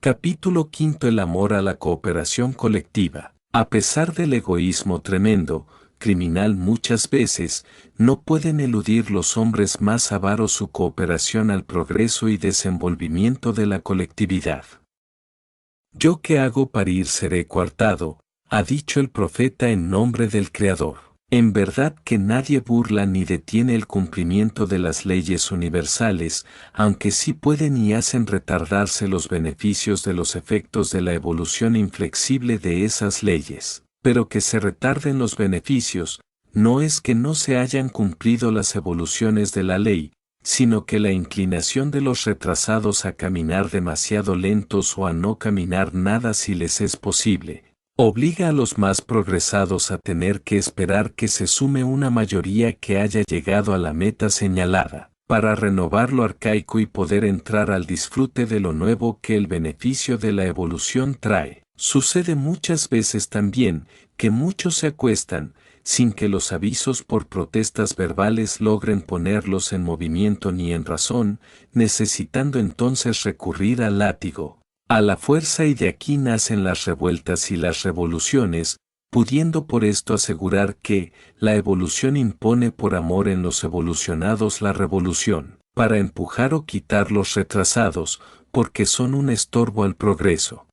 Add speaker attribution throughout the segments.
Speaker 1: Capítulo quinto: el amor a la cooperación colectiva. A pesar del egoísmo tremendo, criminal muchas veces, no pueden eludir los hombres más avaros su cooperación al progreso y desenvolvimiento de la colectividad. Yo que hago parir seré coartado, ha dicho el profeta en nombre del Creador. En verdad que nadie burla ni detiene el cumplimiento de las leyes universales, aunque sí pueden y hacen retardarse los beneficios de los efectos de la evolución inflexible de esas leyes. Pero que se retarden los beneficios, no es que no se hayan cumplido las evoluciones de la ley, sino que la inclinación de los retrasados a caminar demasiado lentos o a no caminar nada si les es posible, obliga a los más progresados a tener que esperar que se sume una mayoría que haya llegado a la meta señalada, para renovar lo arcaico y poder entrar al disfrute de lo nuevo que el beneficio de la evolución trae. Sucede muchas veces también que muchos se acuestan, sin que los avisos por protestas verbales logren ponerlos en movimiento ni en razón, necesitando entonces recurrir al látigo, a la fuerza, y de aquí nacen las revueltas y las revoluciones, pudiendo por esto asegurar que la evolución impone por amor en los evolucionados la revolución, para empujar o quitar los retrasados, porque son un estorbo al progreso.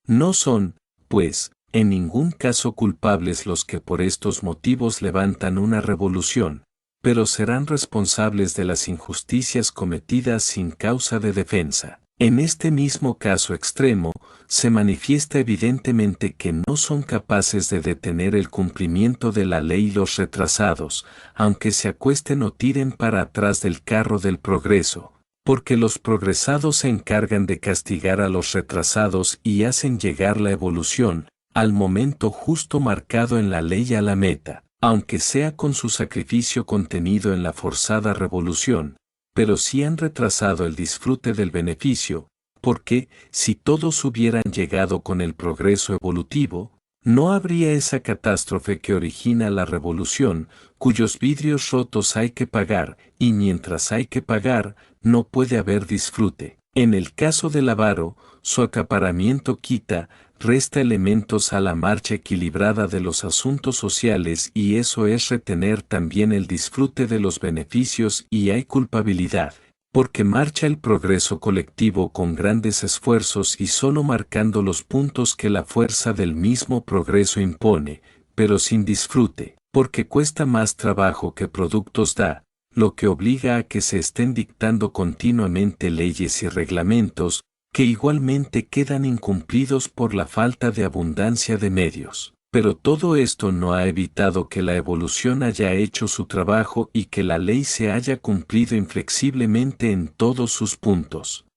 Speaker 1: No son, pues, en ningún caso culpables los que por estos motivos levantan una revolución, pero serán responsables de las injusticias cometidas sin causa de defensa. En este mismo caso extremo, se manifiesta evidentemente que no son capaces de detener el cumplimiento de la ley los retrasados, aunque se acuesten o tiren para atrás del carro del progreso, porque los progresados se encargan de castigar a los retrasados y hacen llegar la evolución al momento justo marcado en la ley a la meta, aunque sea con su sacrificio contenido en la forzada revolución, pero sí han retrasado el disfrute del beneficio, porque, si todos hubieran llegado con el progreso evolutivo, no habría esa catástrofe que origina la revolución, cuyos vidrios rotos hay que pagar, y mientras hay que pagar, no puede haber disfrute. En el caso del avaro, su acaparamiento quita, resta elementos a la marcha equilibrada de los asuntos sociales, y eso es retener también el disfrute de los beneficios, y hay culpabilidad, porque marcha el progreso colectivo con grandes esfuerzos y solo marcando los puntos que la fuerza del mismo progreso impone, pero sin disfrute, porque cuesta más trabajo que productos da, lo que obliga a que se estén dictando continuamente leyes y reglamentos, que igualmente quedan incumplidos por la falta de abundancia de medios. Pero todo esto no ha evitado que la evolución haya hecho su trabajo y que la ley se haya cumplido inflexiblemente en todos sus puntos.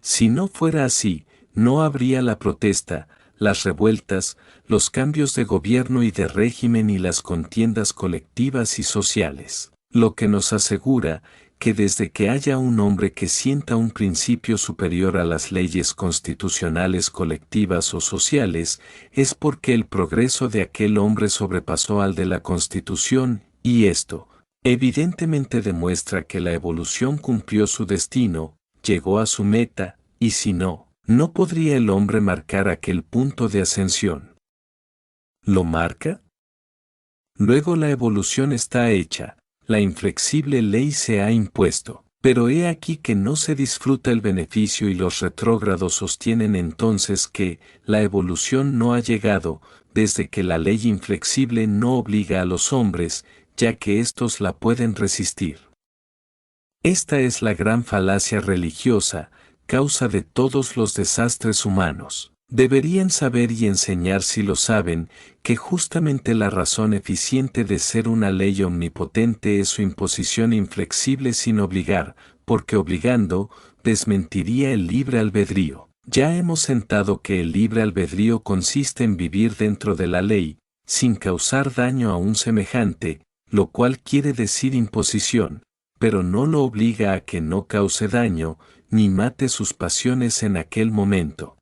Speaker 1: Si no fuera así, no habría la protesta, las revueltas, los cambios de gobierno y de régimen y las contiendas colectivas y sociales, lo que nos asegura que desde que haya un hombre que sienta un principio superior a las leyes constitucionales colectivas o sociales, es porque el progreso de aquel hombre sobrepasó al de la Constitución, y esto, evidentemente demuestra que la evolución cumplió su destino, llegó a su meta, y si no, no podría el hombre marcar aquel punto de ascensión. ¿Lo marca? Luego la evolución está hecha. La inflexible ley se ha impuesto, pero he aquí que no se disfruta el beneficio y los retrógrados sostienen entonces que la evolución no ha llegado, desde que la ley inflexible no obliga a los hombres, ya que éstos la pueden resistir. Esta es la gran falacia religiosa, causa de todos los desastres humanos. Deberían saber y enseñar si lo saben, que justamente la razón eficiente de ser una ley omnipotente es su imposición inflexible sin obligar, porque obligando, desmentiría el libre albedrío. Ya hemos sentado que el libre albedrío consiste en vivir dentro de la ley, sin causar daño a un semejante, lo cual quiere decir imposición, pero no lo obliga a que no cause daño, ni mate sus pasiones en aquel momento.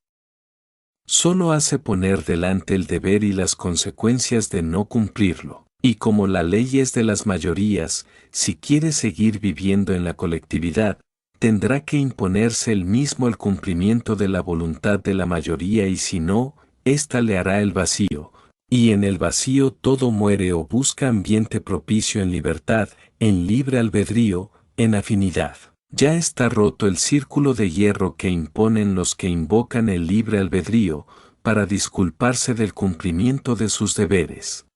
Speaker 1: Solo hace poner delante el deber y las consecuencias de no cumplirlo. Y como la ley es de las mayorías, si quiere seguir viviendo en la colectividad, tendrá que imponerse él mismo el cumplimiento de la voluntad de la mayoría y si no, ésta le hará el vacío, y en el vacío todo muere o busca ambiente propicio en libertad, en libre albedrío, en afinidad. Ya está roto el círculo de hierro que imponen los que invocan el libre albedrío, para disculparse del cumplimiento de sus deberes.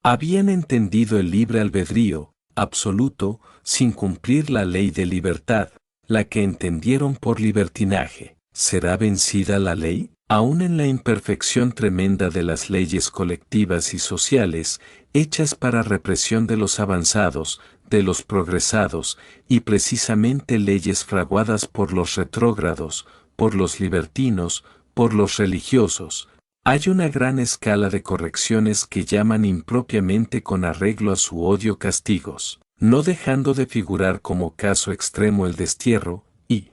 Speaker 1: Habían entendido el libre albedrío, absoluto, sin cumplir la ley de libertad, la que entendieron por libertinaje. ¿Será vencida la ley? Aún en la imperfección tremenda de las leyes colectivas y sociales, hechas para represión de los avanzados, de los progresados, y precisamente leyes fraguadas por los retrógrados, por los libertinos, por los religiosos, hay una gran escala de correcciones que llaman impropiamente con arreglo a su odio castigos, no dejando de figurar como caso extremo el destierro, y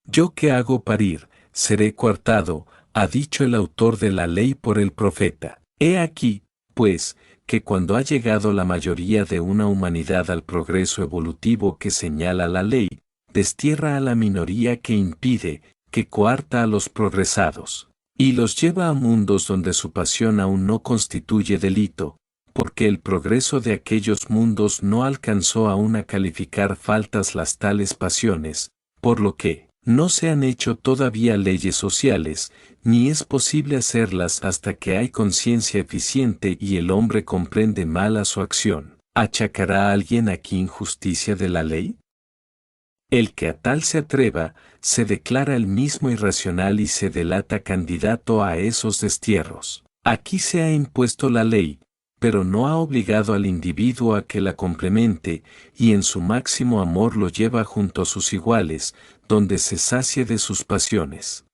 Speaker 1: yo que hago parir, seré coartado, ha dicho el autor de la ley por el profeta. He aquí, pues, que cuando ha llegado la mayoría de una humanidad al progreso evolutivo que señala la ley, destierra a la minoría que impide, que coarta a los progresados, y los lleva a mundos donde su pasión aún no constituye delito, porque el progreso de aquellos mundos no alcanzó aún a calificar faltas las tales pasiones, por lo que no se han hecho todavía leyes sociales, ni es posible hacerlas hasta que hay conciencia eficiente y el hombre comprende mal a su acción. ¿Achacará a alguien aquí injusticia de la ley? El que a tal se atreva, se declara el mismo irracional y se delata candidato a esos destierros. Aquí se ha impuesto la ley, pero no ha obligado al individuo a que la complemente, y en su máximo amor lo lleva junto a sus iguales, donde se sacie de sus pasiones.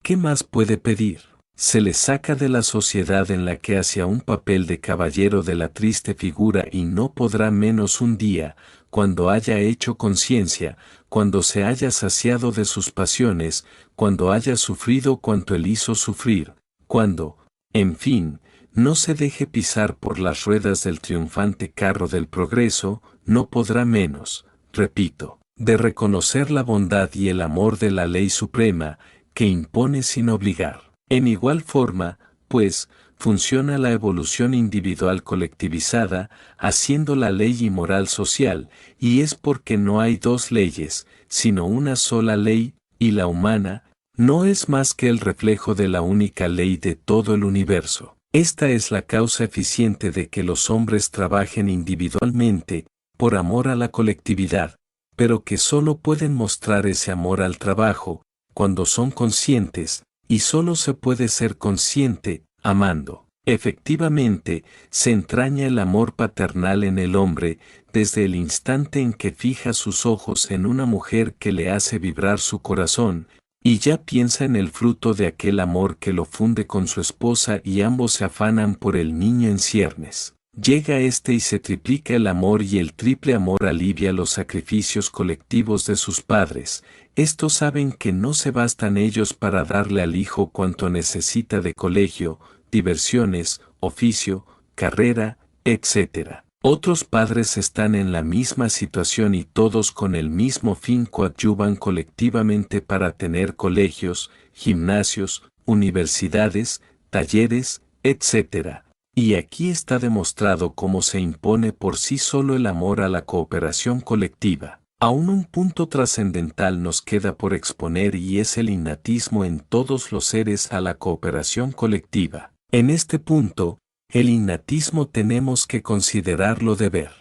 Speaker 1: ¿Qué más puede pedir? Se le saca de la sociedad en la que hacia un papel de caballero de la triste figura y no podrá menos un día, cuando haya hecho conciencia, cuando se haya saciado de sus pasiones, cuando haya sufrido cuanto él hizo sufrir, cuando, en fin, no se deje pisar por las ruedas del triunfante carro del progreso, no podrá menos, repito, de reconocer la bondad y el amor de la ley suprema, que impone sin obligar. En igual forma, pues, funciona la evolución individual colectivizada, haciendo la ley y moral social, y es porque no hay dos leyes, sino una sola ley, y la humana, no es más que el reflejo de la única ley de todo el universo. Esta es la causa eficiente de que los hombres trabajen individualmente, por amor a la colectividad, pero que solo pueden mostrar ese amor al trabajo, cuando son conscientes, y solo se puede ser consciente, amando. Efectivamente, se entraña el amor paternal en el hombre, desde el instante en que fija sus ojos en una mujer que le hace vibrar su corazón, y ya piensa en el fruto de aquel amor que lo funde con su esposa y ambos se afanan por el niño en ciernes. Llega y se triplica el amor y el triple amor alivia los sacrificios colectivos de sus padres. Estos saben que no se bastan ellos para darle al hijo cuanto necesita de colegio, diversiones, oficio, carrera, etc. Otros padres están en la misma situación y todos con el mismo fin coadyuvan colectivamente para tener colegios, gimnasios, universidades, talleres, etc. Y aquí está demostrado cómo se impone por sí solo el amor a la cooperación colectiva. Aún un punto trascendental nos queda por exponer y es el innatismo en todos los seres a la cooperación colectiva. En este punto, el innatismo tenemos que considerarlo deber.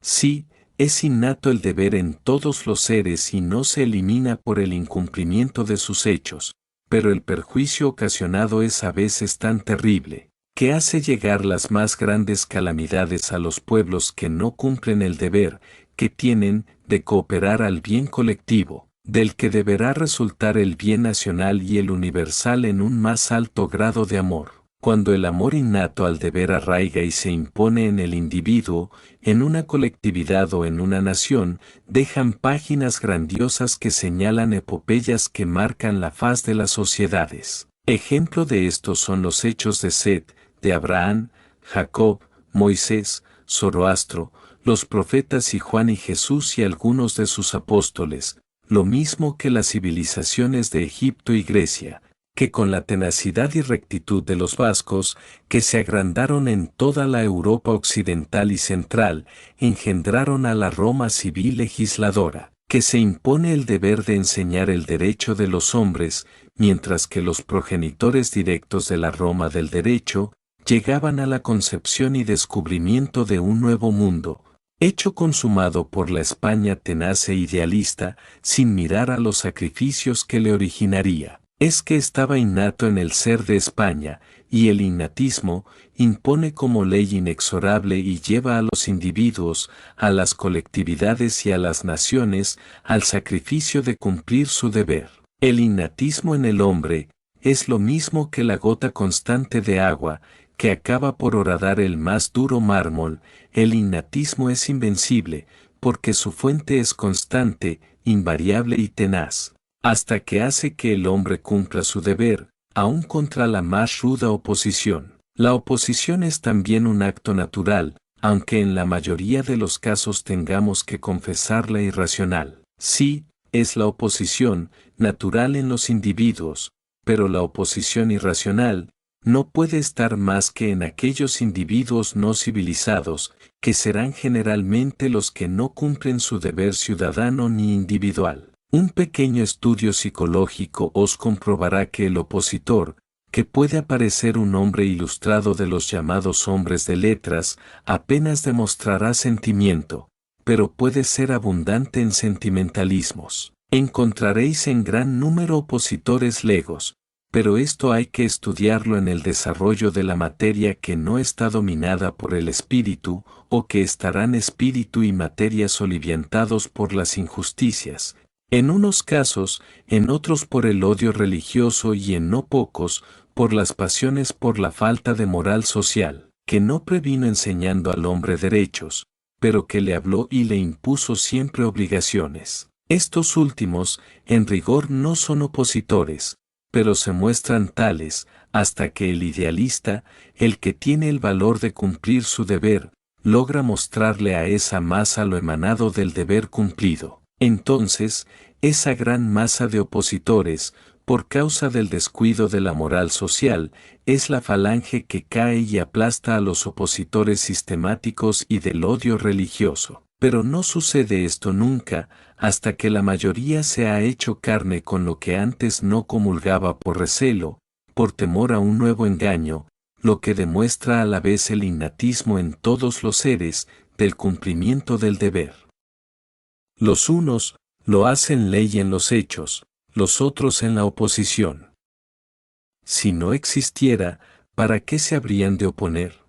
Speaker 1: Sí, es innato el deber en todos los seres y no se elimina por el incumplimiento de sus hechos, pero el perjuicio ocasionado es a veces tan terrible, que hace llegar las más grandes calamidades a los pueblos que no cumplen el deber que tienen de cooperar al bien colectivo, del que deberá resultar el bien nacional y el universal en un más alto grado de amor. Cuando el amor innato al deber arraiga y se impone en el individuo, en una colectividad o en una nación, dejan páginas grandiosas que señalan epopeyas que marcan la faz de las sociedades. Ejemplo de estos son los hechos de Set, de Abraham, Jacob, Moisés, Zoroastro, los profetas y Juan y Jesús y algunos de sus apóstoles, lo mismo que las civilizaciones de Egipto y Grecia, que con la tenacidad y rectitud de los vascos, que se agrandaron en toda la Europa occidental y central, engendraron a la Roma civil legisladora, que se impone el deber de enseñar el derecho de los hombres, mientras que los progenitores directos de la Roma del derecho, llegaban a la concepción y descubrimiento de un nuevo mundo, hecho consumado por la España tenaz e idealista, sin mirar a los sacrificios que le originaría. Es que estaba innato en el ser de España, y el innatismo impone como ley inexorable y lleva a los individuos, a las colectividades y a las naciones, al sacrificio de cumplir su deber. El innatismo en el hombre es lo mismo que la gota constante de agua, que acaba por horadar el más duro mármol. El innatismo es invencible, porque su fuente es constante, invariable y tenaz, hasta que hace que el hombre cumpla su deber, aun contra la más ruda oposición. La oposición es también un acto natural, aunque en la mayoría de los casos tengamos que confesarla irracional. Sí, es la oposición, natural en los individuos, pero la oposición irracional, no puede estar más que en aquellos individuos no civilizados, que serán generalmente los que no cumplen su deber ciudadano ni individual. Un pequeño estudio psicológico os comprobará que el opositor, que puede aparecer un hombre ilustrado de los llamados hombres de letras, apenas demostrará sentimiento, pero puede ser abundante en sentimentalismos. Encontraréis en gran número opositores legos, pero esto hay que estudiarlo en el desarrollo de la materia que no está dominada por el espíritu, o que estarán espíritu y materia soliviantados por las injusticias, en unos casos, en otros por el odio religioso y en no pocos, por las pasiones por la falta de moral social, que no previno enseñando al hombre derechos, pero que le habló y le impuso siempre obligaciones. Estos últimos, en rigor no son opositores, pero se muestran tales, hasta que el idealista, el que tiene el valor de cumplir su deber, logra mostrarle a esa masa lo emanado del deber cumplido. Entonces, esa gran masa de opositores, por causa del descuido de la moral social, es la falange que cae y aplasta a los opositores sistemáticos y del odio religioso. Pero no sucede esto nunca, hasta que la mayoría se ha hecho carne con lo que antes no comulgaba por recelo, por temor a un nuevo engaño, lo que demuestra a la vez el innatismo en todos los seres, del cumplimiento del deber. Los unos lo hacen ley en los hechos, los otros en la oposición. Si no existiera, ¿para qué se habrían de oponer?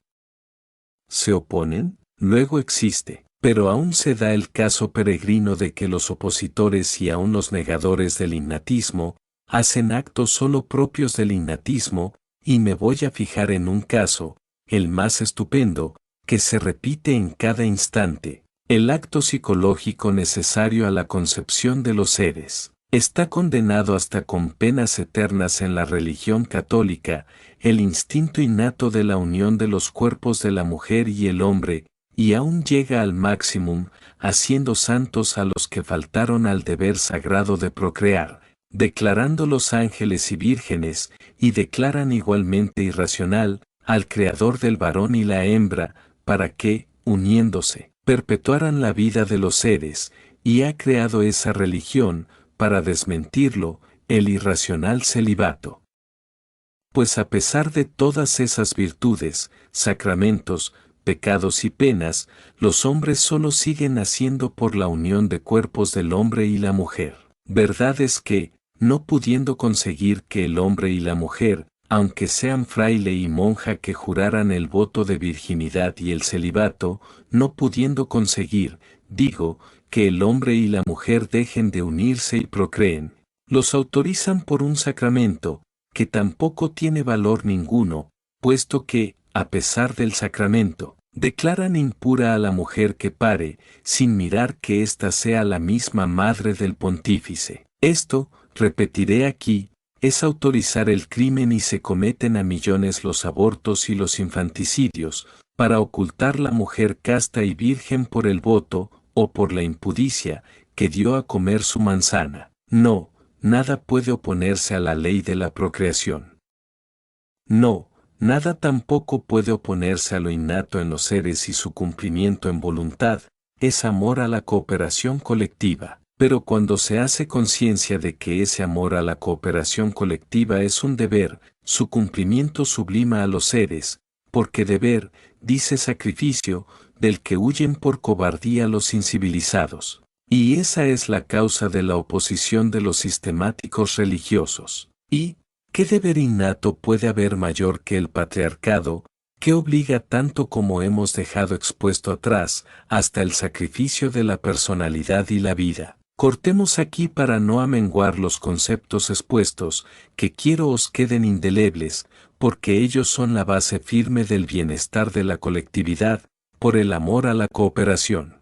Speaker 1: ¿Se oponen? Luego existe. Pero aún se da el caso peregrino de que los opositores y aún los negadores del innatismo, hacen actos solo propios del innatismo, y me voy a fijar en un caso, el más estupendo, que se repite en cada instante, el acto psicológico necesario a la concepción de los seres. Está condenado hasta con penas eternas en la religión católica, el instinto innato de la unión de los cuerpos de la mujer y el hombre, y aún llega al máximum, haciendo santos a los que faltaron al deber sagrado de procrear, declarando los ángeles y vírgenes, y declaran igualmente irracional al creador del varón y la hembra, para que, uniéndose, perpetuaran la vida de los seres, y ha creado esa religión, para desmentirlo, el irracional celibato. Pues a pesar de todas esas virtudes, sacramentos, pecados y penas, los hombres solo siguen naciendo por la unión de cuerpos del hombre y la mujer. Verdad es que, no pudiendo conseguir que el hombre y la mujer, aunque sean fraile y monja que juraran el voto de virginidad y el celibato, no pudiendo conseguir, digo, que el hombre y la mujer dejen de unirse y procreen, los autorizan por un sacramento, que tampoco tiene valor ninguno, puesto que, a pesar del sacramento, declaran impura a la mujer que pare, sin mirar que ésta sea la misma madre del pontífice. Esto, repetiré aquí, es autorizar el crimen y se cometen a millones los abortos y los infanticidios, para ocultar la mujer casta y virgen por el voto, o por la impudicia, que dio a comer su manzana. No, nada puede oponerse a la ley de la procreación. No, nada tampoco puede oponerse a lo innato en los seres y su cumplimiento en voluntad, es amor a la cooperación colectiva. Pero cuando se hace conciencia de que ese amor a la cooperación colectiva es un deber, su cumplimiento sublima a los seres, porque deber, dice sacrificio, del que huyen por cobardía los incivilizados. Y esa es la causa de la oposición de los sistemáticos religiosos. ¿Y qué deber innato puede haber mayor que el patriarcado, que obliga tanto como hemos dejado expuesto atrás, hasta el sacrificio de la personalidad y la vida? Cortemos aquí para no amenguar los conceptos expuestos, que quiero os queden indelebles, porque ellos son la base firme del bienestar de la colectividad, por el amor a la cooperación.